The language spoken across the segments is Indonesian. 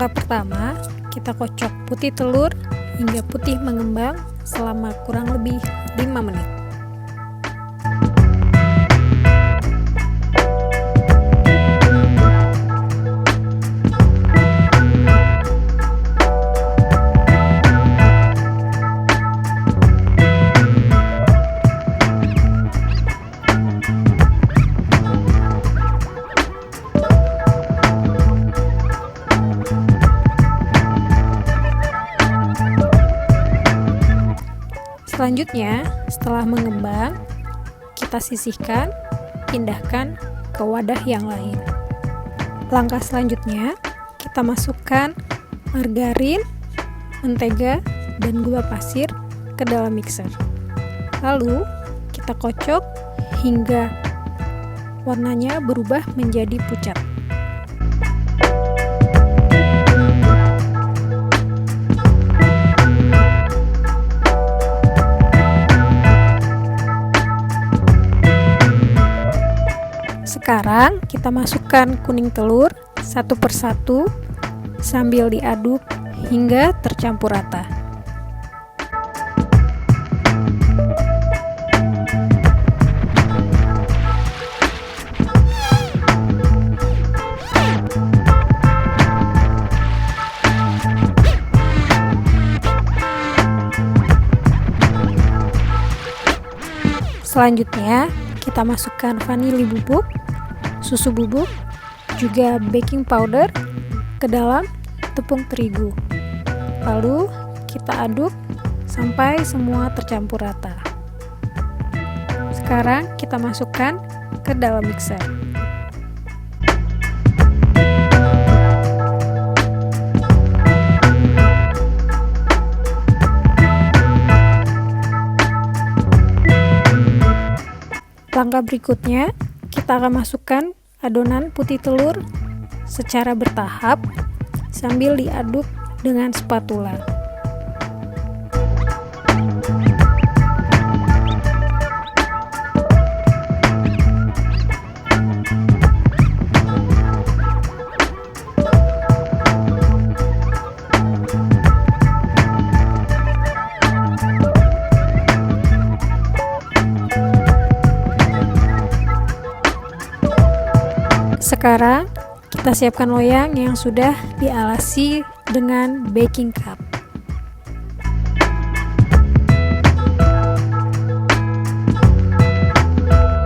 Langkah pertama, kita kocok putih telur hingga putih mengembang selama kurang lebih 5 menit. Selanjutnya, setelah mengembang, kita sisihkan, pindahkan ke wadah yang lain. Langkah selanjutnya, kita masukkan margarin, mentega, dan gula pasir ke dalam mixer. Lalu, kita kocok hingga warnanya berubah menjadi pucat. Sekarang kita masukkan kuning telur satu persatu sambil diaduk hingga tercampur rata. Selanjutnya, kita masukkan vanili bubuk, susu bubuk, juga baking powder ke dalam tepung terigu. Lalu kita aduk sampai semua tercampur rata. Sekarang kita masukkan ke dalam mixer. Langkah berikutnya, kita akan masukkan adonan putih telur secara bertahap sambil diaduk dengan spatula. Sekarang kita siapkan loyang yang sudah dialasi dengan baking cup.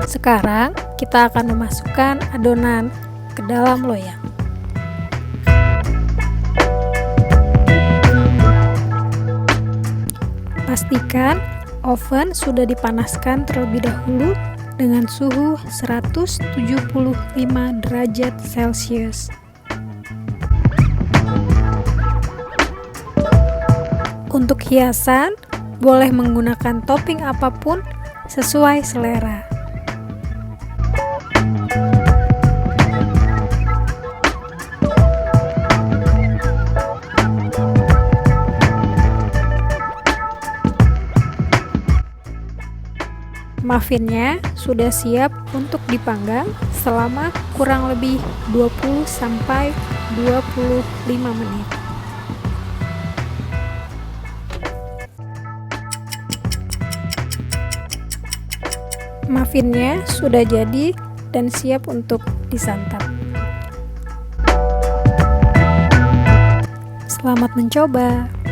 Sekarang kita akan memasukkan adonan ke dalam loyang. Pastikan oven sudah dipanaskan terlebih dahulu dengan suhu 175 derajat Celcius. Untuk hiasan, boleh menggunakan topping apapun sesuai selera. Muffinnya sudah siap untuk dipanggang selama kurang lebih 20-25 menit. Muffinnya sudah jadi dan siap untuk disantap. Selamat mencoba!